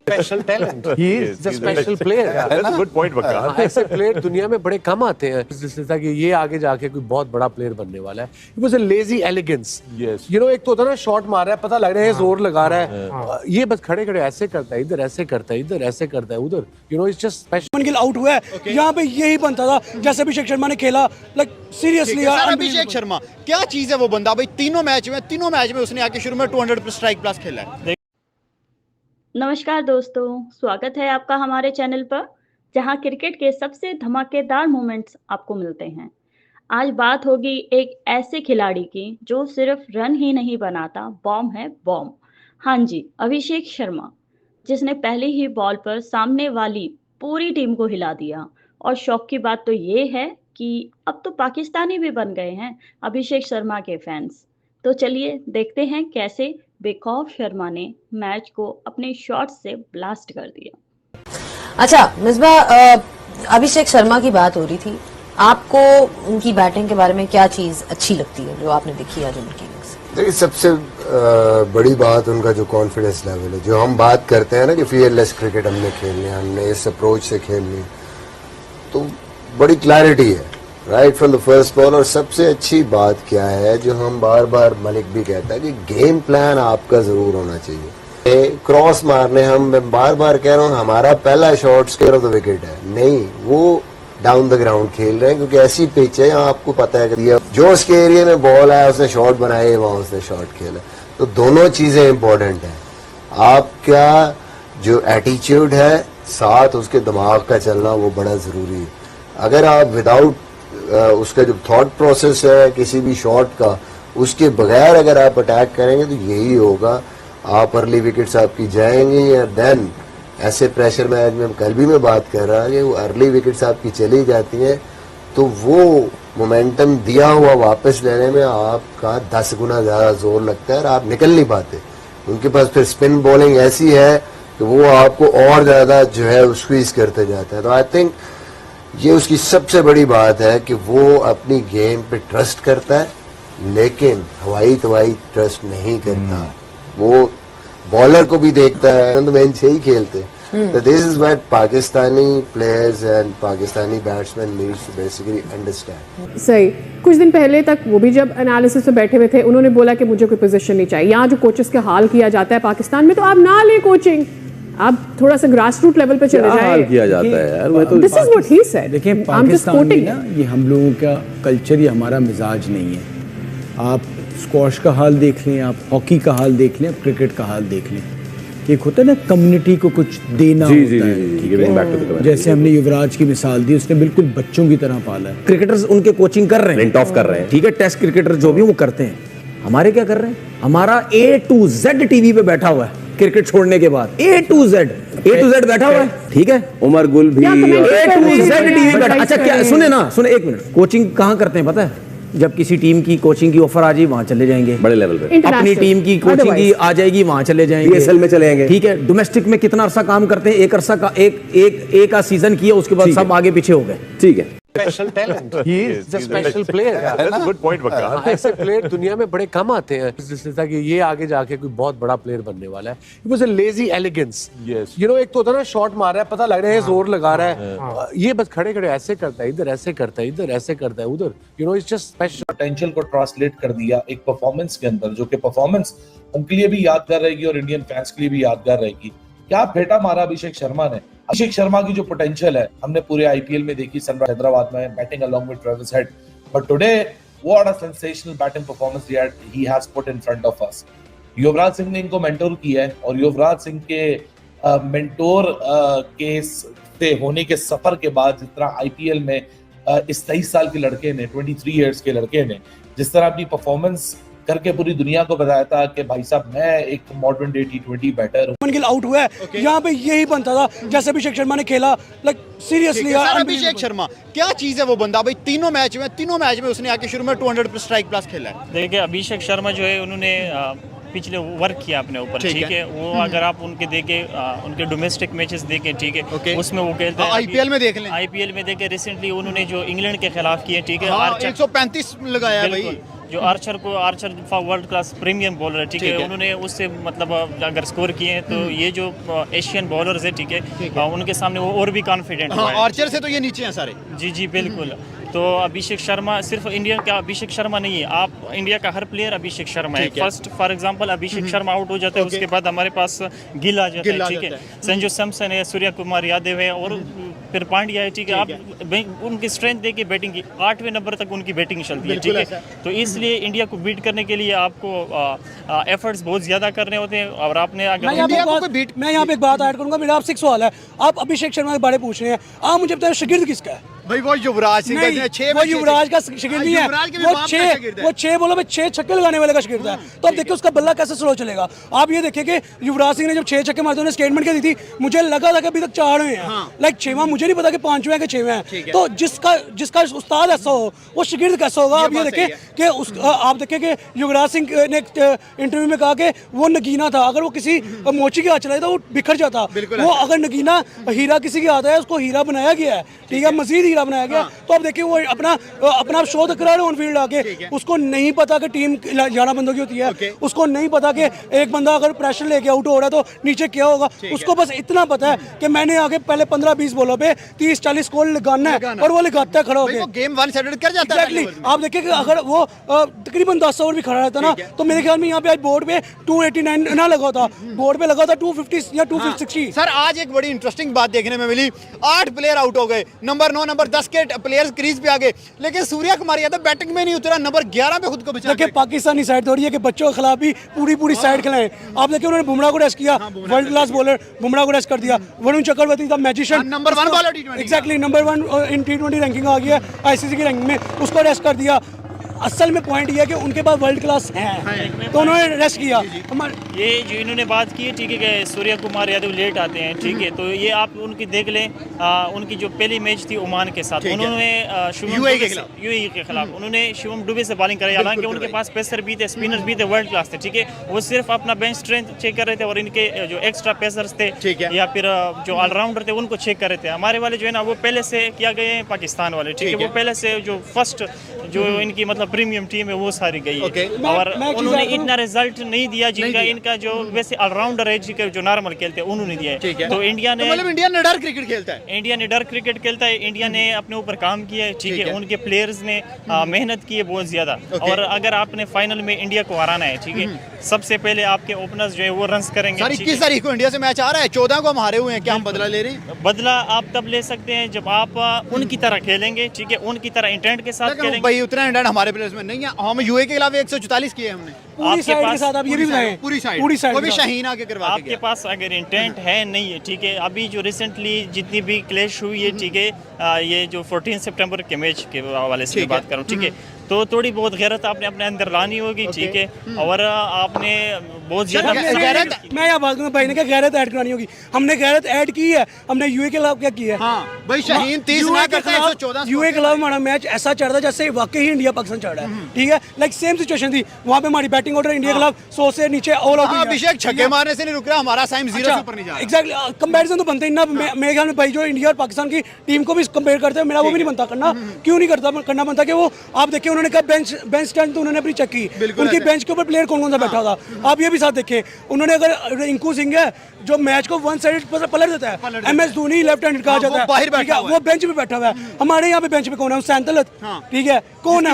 Special talent, he is the special That's player. a good point, वकार। ऐसे player दुनिया में बड़े कम आते हैं जिससे था कि ये आगे जाके कोई बहुत बड़ा प्लेयर बनने वाला है। It was a lazy elegance. Yes. You know, एक तो होता है ना शॉट मार रहा है, पता लग रहा है जोर लगा रहा है, ये बस खड़े खड़े ऐसे करता है, इधर ऐसे करता है, इधर ऐसे करता है, उधर, you know, it's just special. Gill out हुआ है, यहाँ पे यही बनता था जैसे अभिषेक शर्मा ने खेला, लाइक सीरियसली यार। अभिषेक शर्मा क्या चीज है वो बंदा भाई, तीनों मैच में उसने आके शुरू में 200 स्ट्राइक प्लस खेला है। नमस्कार दोस्तों, स्वागत है आपका हमारे चैनल पर, जहां क्रिकेट के सबसे धमाकेदार मोमेंट्स आपको मिलते हैं। आज बात होगी एक ऐसे खिलाड़ी की जो सिर्फ रन ही नहीं बनाता, बॉम्ब है बॉम्ब। हाँ जी, अभिषेक शर्मा, जिसने पहली ही बॉल पर सामने वाली पूरी टीम को हिला दिया। और शौक की बात तो ये है कि अब तो पाकिस्तानी भी बन गए हैं अभिषेक शर्मा के फैंस। तो चलिए देखते हैं कैसे बेखौफ शर्मा ने मैच को अपने शॉट से ब्लास्ट कर दिया। अच्छा मिसबा, अभिषेक शर्मा की बात हो रही थी, आपको उनकी बैटिंग के बारे में क्या चीज अच्छी लगती है जो आपने देखी आज उनकी? देखिए, सबसे बड़ी बात उनका जो कॉन्फिडेंस लेवल है, जो हम बात करते हैं ना कि फियरलेस क्रिकेट हमने खेलनी है, हमने इस अप्रोच से खेलनी है, तो बड़ी क्लैरिटी है right from the first ball. और सबसे अच्छी बात क्या है, जो हम बार बार मलिक भी कहता है कि गेम प्लान आपका जरूर होना चाहिए। क्रॉस मारने, मैं बार बार कह रहा हूँ, हमारा पहला shot square of the wicket है नहीं, वो डाउन द ग्राउंड खेल रहे हैं, क्योंकि ऐसी पिच है यहाँ आपको पता है कि जो उसके एरिया में बॉल आया उसने शॉट बनाए, वहां उसने शॉट खेला। तो दोनों चीजें इंपॉर्टेंट हैं, आपका जो एटीट्यूड है साथ उसके दिमाग का चलना, वो बड़ा जरूरी है। अगर आप विदाउट उसका जो थॉट प्रोसेस है किसी भी शॉट का, उसके बगैर अगर आप अटैक करेंगे तो यही होगा, आप अर्ली विकेट्स आपकी जाएंगी। या देन ऐसे प्रेशर मैच में कल भी मैं बात कर रहा कि वो अर्ली विकेट्स आपकी चली जाती हैं, तो वो मोमेंटम दिया हुआ वापस लेने में आपका 10 गुना ज्यादा जोर लगता है और आप निकल नहीं पाते। उनके पास फिर स्पिन बॉलिंग ऐसी है कि वो आपको और ज्यादा जो है स्क्वीज करते जाता है। तो आई थिंक ये उसकी सबसे बड़ी बात है कि वो अपनी गेम पे ट्रस्ट करता है, लेकिन हवाई तवाई ट्रस्ट नहीं करता। वो बॉलर को भी देखता है, तो मैच ही खेलते हैं। तो this is what Pakistani players and Pakistani batsman needs to basically understand. सही, कुछ दिन पहले तक वो भी जब एनालिसिस में बैठे हुए थे, उन्होंने बोला कि मुझे कोई पोजीशन नहीं चाहिए। यहाँ जो कोचेस के हाल किया जाता है पाकिस्तान में, तो आप ना ले कोचिंग, आप थोड़ा सा ग्रास रूट लेवल पे चले जाएं। हाल किया जाता है यार, मैं तो this is what he said. देखिए पाकिस्तान में ना, ये हम लोगों का कल्चर, ये हमारा मिजाज नहीं है। आप स्क्वॉश का हाल देख लें, आप हॉकी का हाल देख लें, आप क्रिकेट का हाल देख लें, एक होता है ना कम्युनिटी को कुछ देना होता है। जैसे हमने युवराज की मिसाल दी, उसने बिल्कुल बच्चों की तरह पाला है। क्रिकेटर्स उनके कोचिंग कर रहे हैं, प्रिंट ऑफ कर रहे हैं, ठीक है, टेस्ट क्रिकेटर जो भी वो करते हैं। हमारे क्या कर रहे हैं, हमारा A to Z टीवी पे बैठा हुआ है क्रिकेट छोड़ने के बाद, A to Z बैठा हुआ है, ठीक है। उमर गुल भी A to Z टीवी पे। अच्छा क्या, सुने एक मिनट, कोचिंग कहाँ करते हैं पता है? जब किसी टीम की कोचिंग की ऑफर आ जाए वहां चले जाएंगे, बड़े लेवल पे। अपनी टीम की कोचिंग की आ जाएगी वहां चले जाएंगे, PSL में चले जाएंगे, ठीक है। डोमेस्टिक में कितना अरसा काम करते हैं, एक अरसा का एक का सीजन किया, उसके बाद सब आगे पीछे हो गए, ठीक है। Special talent, he is the special player. That's a good point, वकार। ऐसे प्लेयर दुनिया में बड़े कम आते हैं जिससे था कि ये आगे जाके कोई बहुत बड़ा प्लेयर बनने वाला है। It was a lazy elegance. Yes. You know, एक तो होता है ना शॉट मार रहा है, पता लग रहा है जोर लगा रहा है, ये बस खड़े खड़े ऐसे करता है, इधर ऐसे करता है, इधर ऐसे करता है, उधर, you know, it's just special. Potential को ट्रांसलेट कर दिया एक परफॉर्मेंस के अंदर, जो कि परफॉर्मेंस उनके लिए भी यादगार रहेगी और इंडियन फैंस के लिए भी यादगार रहेगी। क्या फेटा मारा अभिषेक शर्मा ने। अभिषेक शर्मा की जो पोटेंशियल है हमने पूरे आईपीएल में देखी, सनराइज हैदराबाद में batting along with Travis Head, but today what a sensational batting performance he has put in front of us. Yuvraj Singh ने इनको मेंटोर किया है, और युवराज सिंह के मेंटोर के से होने के सफर के बाद, जिस तरह आईपीएल में इस 23 साल के लड़के ने, 23 इयर्स के लड़के ने जिस तरह अपनी परफॉर्मेंस करके पूरी दुनिया को बताया था कि भाई साहब मैं एक मॉडर्न डे T20 बैटर हूं। गिल आउट हुआ है, यहाँ पे यही बनता था जैसे अभिषेक शर्मा ने खेला, लाइक सीरियसली यार। अभिषेक शर्मा क्या चीज है वो बंदा भाई, तीनों मैच में उसने आके शुरू में 200 स्ट्राइक प्लस खेला है। देखिए अभिषेक शर्मा जो है, उन्होंने पिछले वर्क किया अपने ऊपर, ठीक है। वो अगर आप उनके देखे, उनके डोमेस्टिक मैचेस देखें, ठीक है, उसमें वो खेलते हैं। आईपीएल में देख लें, आईपीएल में देखे रिसेंटली उन्होंने जो इंग्लैंड के खिलाफ किए, ठीक है, 135 लगाया भाई, जो Archer world class premium bowler है, ठीक है, उन्होंने उससे मतलब अगर स्कोर किए हैं तो ये जो एशियन बॉलर्स है, ठीक है, उनके सामने वो और भी कॉन्फिडेंट है। आर्चर से तो ये नीचे हैं सारे। जी बिल्कुल। तो अभिषेक शर्मा सिर्फ इंडिया का अभिषेक शर्मा नहीं है, आप इंडिया का हर प्लेयर अभिषेक शर्मा है। First for example Abhishek Sharma out हो जाता है, उसके बाद हमारे पास गिल आ जाता है, ठीक है, संजू सैमसन है, सूर्य कुमार यादव है और फिर पांड्या है, ठीक है। आप उनकी स्ट्रेंथ देखिए बैटिंग की, 8वें नंबर तक उनकी बैटिंग चलती है, ठीक है। तो इसलिए इंडिया को बीट करने के लिए आपको एफर्ट्स बहुत ज्यादा करने होते हैं। और आपने अगर मैं यहाँ पे एक बात ऐड करूंगा, मेरा आपसे एक सवाल है, आप अभिषेक शर्मा के बारे में पूछ रहे हैं, आप मुझे बताएं शागिर्द किसका है? भाई वो युवराज सिंह का 6 वो युवराज का शागिर्द नहीं है, वो 6 बोलो भाई 6 छक्के लगाने वाले का शागिर्द है। तो अब देखिए उसका बल्ला कैसे स्लो चलेगा। आप ये देखिए कि युवराज सिंह ने जब 6 छक्के मारे उन्होंने स्टेटमेंट क्या दी थी, मुझे लगा था कि अभी तक 4 हुए हैं, लाइक 6वां मुझे नहीं पता कि 5वें कि 6वें हैं। तो जिसका उस्ताद ऐसा हो वो शागिर्द कैसा होगा। आप ये देखें कि आप देखें कि युवराज सिंह ने इंटरव्यू में कहा कि वो नगीना था, अगर वो किसी मोची के हाथ चला तो वो बिखर जाता। वो अगर नगीना हीरा किसी के हाथ है उसको हीरा बनाया गया है, ठीक है, मजीद हीरा बनाया गया। तो अब देखिए वो अपना शो तो करा रहे ऑन फील्ड आके, उसको नहीं पता कि टीम 11 बंदों की होती है, उसको नहीं पता कि एक बंदा अगर प्रेशर लेके आउट हो रहा है तो नीचे क्या होगा। उसको बस इतना पता है कि मैंने आगे पहले 15-20 बॉलों पे 30-40 स्कोर लगाना है और वो लगाता है खड़ा होकर। गेम 1 सेटल कर जाता है। एग्जैक्टली। आप देखिए कि अगर वो तकरीबन 10 ओवर भी खड़ा रहता ना तो मेरे ख्याल में यहाँ पे आज बोर्ड पे 289 ना लगा था, बोर्ड पे लगा था 250 या 260। सर आज एक बड़ी इंटरेस्टिंग बात देखने में मिली, 8 प्लेयर आउट हो गए, नंबर 9 नंबर 10 के प्लेयर्स क्रीज पे आ गए, लेकिन सूर्य कुमार यादव बैटिंग में नहीं उतरा, नंबर 11 पे खुद को बचा। देखिए पाकिस्तानी साइड थोड़ी है कि बच्चों के खिलाफ भी पूरी साइड खिलाएं। आप देखिए उन्होंने बुमराह को रेस्ट किया, वर्ल्ड क्लास बॉलर बुमराह को रेस्ट कर दिया। Varun Chakravarthy the magician, number 1 bowler T20, exactly number 1 in T20 ranking आ गया आईसीसी की रैंकिंग में, उसको रेस्ट कर दिया। असल में पॉइंट ये है कि उनके पास वर्ल्ड क्लास है तो उन्होंने रेस्ट किया। ये जो इन्होंने बात की है, ठीक है, कि सूर्य कुमार यादव लेट आते हैं, ठीक है, तो ये आप उनकी देख लें, उनकी जो पहली मैच थी ओमान के साथ, उन्होंने यूएई के खिलाफ उन्होंने शिवम दुबे से बॉलिंग कराई, हालांकि उनके पास पेसर भी थे, स्पिनर्स भी थे, वर्ल्ड क्लास थे, ठीक है। वो सिर्फ अपना बेंच स्ट्रेंथ चेक कर रहे थे और इनके जो एक्स्ट्रा पेसर्स थे या फिर जो ऑलराउंडर थे उनको चेक कर रहे थे। हमारे वाले जो है ना वो पहले से किया गए हैं पाकिस्तान वाले, ठीक है, वो पहले से जो फर्स्ट जो इनकी मतलब प्रीमियम टीम है वो सारी गई है और उन्होंने इतना रिजल्ट नहीं दिया जिनका इनका जो वैसे ऑलराउंडर है जो नॉर्मल खेलते हैं उन्होंने दिया है। तो इंडिया ने इंडिया ने डर क्रिकेट खेलता है, इंडिया ने डर क्रिकेट खेलता है, इंडिया ने अपने ऊपर काम किया है, ठीक है, उनके प्लेयर्स ने मेहनत की है बहुत ज्यादा। और अगर आपने फाइनल में इंडिया को हराना है, ठीक है, सबसे पहले आपके ओपनर्स जो है वो रन्स करेंगे। 21 तारीख को इंडिया से मैच आ रहा है, 14 को हम हारे हुए हैं, क्या हम बदला ले रहे हैं? बदला आप तब ले सकते हैं जब आप उनकी तरह खेलेंगे, ठीक है, उनकी तरह इंटेंट के साथ खेलेंगे। भाई उतना इंटेंट हमारे प्लेयर्स में नहीं है, हम यूए के खिलाफ 144 किए हमने पूरी साइड के साथ। आप ये भी बताएं पूरी साइड वो भी शाहीन आके करवा के आपके पास अगर इंटेंट है नहीं है, ठीक है, अभी जो रिसेंटली जितनी भी क्लैश हुई है, ठीक है, ये जो 14 सितंबर के मैच के हवाले से बात करूं, ठीक है, तो थोड़ी बहुत गैरत आपने अपने अंदर लानी होगी, ठीक है, और आपने बहुत ज्यादा गैरत, मैं यहाँ बात करूँ भाई ने क्या गैरत ऐड करानी होगी, हमने गैरत ऐड की है, हमने यूए के खिलाफ क्या किया है। भाई शाहीन 30 ना करता है 114 यूए के खिलाफ हमारा मैच ऐसा चढ़ रहा है जैसे वाकई ही इंडिया पाकिस्तान चढ़ रहा है, ठीक है, लाइक सेम सिचुएशन थी वहाँ पे हमारी बैटिंग ऑर्डर इंडिया के खिलाफ 100 से नीचे ऑल आउट। अभिषेक छक्के मारने से नहीं रुक रहा, हमारा साइम 0 से ऊपर नहीं जा रहा। एग्जैक्टली कंपैरिजन तो बनते ही ना, मेरे ख्याल में भाई जो इंडिया और पाकिस्तान की टीम को भी कंपेयर करते हैं, मेरा वो भी नहीं बनता करना, क्यों नहीं करना बनता कि वो आप देखिए उन्होंने कहा बेंच स्टैंड तो उन्होंने अपनी चेक की, उनकी बेंच के ऊपर प्लेयर कौन सा बैठा था। आप ये भी साथ देखें, उन्होंने अगर इंकू सिंह है जो मैच को वन साइड पलट देता है, एमएस धोनी लेफ्ट हैंड कहा जाता है, वो बेंच पे बैठा हुआ है। हमारे यहाँ पे बेंच पे कौन है? हुसैन तलत, ठीक है, कौन है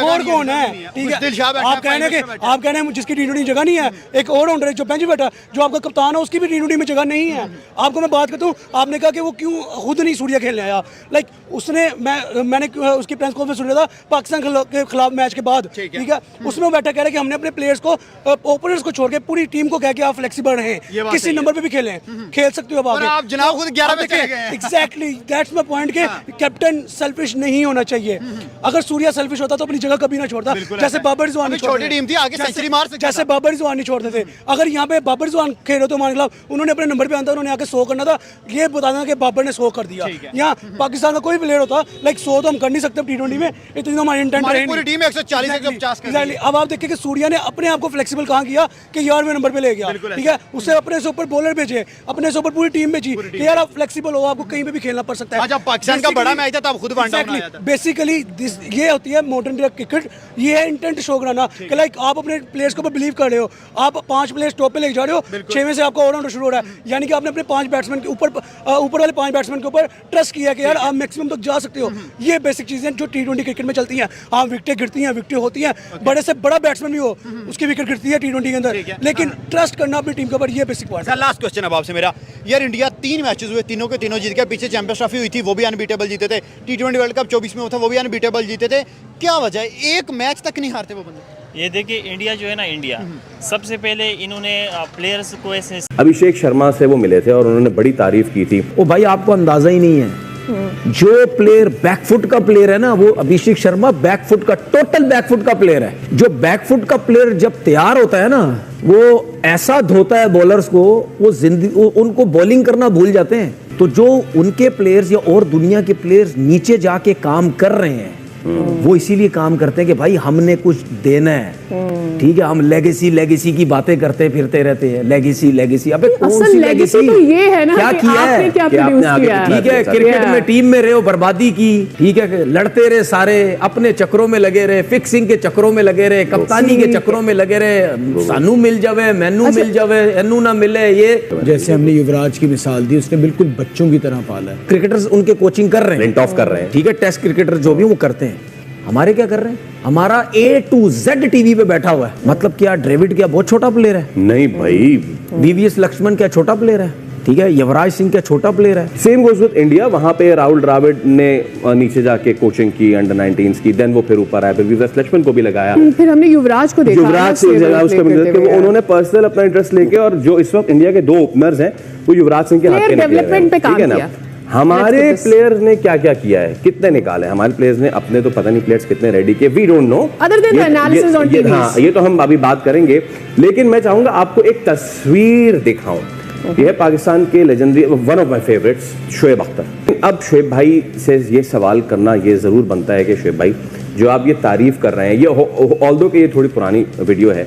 और कौन है, ठीक है। आप कहने हैं जिसकी T20 जगह नहीं है, एक और ऑलराउंडर जो बेंच पे बैठा, जो आपका कप्तान है उसकी भी T20 में जगह नहीं है। आपको मैं बात करता हूँ, आपने कहा कि वो क्यों खुद नहीं सूर्या खेलने आया, लाइक उसने मैंने उसकी प्रेस कॉन्फ्रेंस सुना था पाकिस्तान के खिलाफ मैच के बाद, ठीक है, उसमें वो बैठा कह रहा है कि हमने अपने प्लेयर्स को ओपनर्स को छोड़ के पूरी टीम को कह के आप फ्लेक्सिबल रहें, किसी नंबर पे भी खेलें, खेल सकते हो आप जनाब खुद 11 पे चले गए हैं। एग्जैक्टली दैट्स माय पॉइंट के कैप्टन सेल्फिश नहीं होना चाहिए। अगर सूर्या सेल्फिश होता तो अपनी जगह कभी ना छोड़ता, जैसे बाबर रिजवान छोटी टीम थी, आगे सेंचुरी मार सकता था, जैसे बाबर रिजवान नहीं छोड़ते थे। अगर यहाँ पे बाबर रिजवान खेल रहे तो हमारे खिलाफ उन्होंने अपने नंबर पे आना था, उन्होंने आके 100 करना था, ये बताना कि बाबर ने 100 कर दिया। यहाँ पाकिस्तान का कोई प्लेयर होता लाइक 100 तो हम कर नहीं सकते T20 में, इतनी तो हमारी इंटेंट रही, पूरी टीम 140 150 कर दी। अब आप देखिए कि सूर्या ने अपने आप को फ्लेक्सिबल कहाँ किया, कि यार मैं नंबर पे ले गया, ठीक है, उससे अपने से ऊपर बॉलर भेजे, अपने से ऊपर पूरी टीम भेजी कि यार आप फ्लेक्सिबल हो, आपको कहीं पे भी खेलना पड़ सकता है। जब पाकिस्तान का बड़ा मैच था तब खुद वन डाउन आया था। बेसिकली ये होती है मॉडर्न डे क्रिकेट, ये है इंटेंट शो कराना कि लाइक आप अपने प्लेयर्स के ऊपर बिलीव कर रहे हो, आप 5 प्लेयर्स टॉप पे लेके जा रहे हो, 6वें से आपका ऑलराउंडर शुरू हो रहा है, यानी कि आपने अपने 5 बैट्समैन के ऊपर वाले 5 बैट्समैन के ऊपर ट्रस्ट किया कि यार आप मैक्सिमम तक जा सकते हो। ये बेसिक चीजें जो T20 क्रिकेट में चलती हैं। हाँ, विकेटें गिरती हैं, विकेटें होती हैं, बड़े से बड़ा बैट्समैन भी हो उसकी विकेट गिरती है T20 के अंदर, लेकिन ट्रस्ट करना अपनी टीम के ऊपर, ये बेसिक बात है। लास्ट क्वेश्चन अब आपसे मेरा, यार इंडिया 3 मैचेस हुए, तीनों के तीनों जीत गया, पीछे चैंपियंस ट्रॉफी हुई थी वो भी अनबीटेबल जीते थे, T20 वर्ल्ड कप 24 में हुआ था वो भी अनबीटेबल जीते थे, क्या वजह है एक मैच तक नहीं हारते वो बंदे? ये देखिए इंडिया जो है ना, इंडिया सबसे पहले इन्होंने प्लेयर्स को ऐसे अभिषेक शर्मा से वो मिले थे और उन्होंने बड़ी तारीफ की थी। ओ भाई आपको अंदाजा ही नहीं है, जो प्लेयर बैकफुट का प्लेयर है ना, वो अभिषेक शर्मा बैकफुट का, टोटल बैकफुट का प्लेयर है। जो बैकफुट का प्लेयर जब तैयार होता है ना, वो ऐसा धोता है बॉलर्स को, वो जिंदगी उनको बॉलिंग करना भूल जाते हैं। तो जो उनके प्लेयर्स या और दुनिया के प्लेयर्स नीचे जाके काम कर रहे हैं, वो इसीलिए काम करते हैं कि भाई हमने कुछ देना है, ठीक है। हम लेगेसी की बातें करते फिरते रहते हैं, लेगेसी। अबे कौन सी लेगेसी? तो ये है ना क्या कि किया आपने है? क्या कि आपने प्रोड्यूस आगे किया है? ठीक है, क्रिकेट में टीम में रहे हो, बर्बादी की, ठीक है, लड़ते रहे सारे, अपने चक्रों में लगे रहे, फिक्सिंग के चक्रों में लगे रहे, कप्तानी के चक्रों में लगे रहे, सानू मिल जावे, मैनू मिल जावे, एनू ना मिले। ये जैसे हमने युवराज की मिसाल दी, उसने बिल्कुल बच्चों की तरह पाला है। क्रिकेटर्स उनके कोचिंग कर रहे हैं, प्रिंट ऑफ कर रहे हैं, ठीक है, टेस्ट क्रिकेटर जो भी वो करते हैं। हमारे क्या कर रहे हैं? हमारा A to Z टीवी पे बैठा हुआ है। मतलब क्या ड्रेविड क्या बहुत छोटा प्लेयर है? नहीं भाई, VVS लक्ष्मण क्या छोटा प्लेयर है? ठीक है, युवराज सिंह क्या छोटा प्लेयर है? Same goes with India. वहां पे राहुल द्रविड़ ने नीचे जाके कोचिंग की अंडर-19s की, देन वो फिर ऊपर आए, फिर वीवीएस लक्ष्मण को भी लगाया, फिर हमने युवराज को देखा, युवराज सिंह जगह उसको मिलते हुए उन्होंने पर्सनल अपना इंटरेस्ट लेके, और जो इस वक्त इंडिया के 2 ओपनर्स हैं वो युवराज सिंह के हाथ पे डेवलपमेंट पे काम किया। हमारे प्लेयर्स ने क्या क्या किया है, कितने निकाले हमारे प्लेयर्स ने अपने, तो पता नहीं प्लेयर्स कितने रेडी किए, we don't know, other than analysis on TV. हाँ, ये तो हम अभी बात करेंगे, लेकिन मैं चाहूंगा आपको एक तस्वीर दिखाऊं। ये है पाकिस्तान के legendary, one of my favourites, Shoaib Akhtar. अब शोएब भाई से ये सवाल करना ये जरूर बनता है कि शोएब भाई, जो आप ये तारीफ कर रहे हैं, ये ऑल्दो कि ये थोड़ी पुरानी वीडियो है,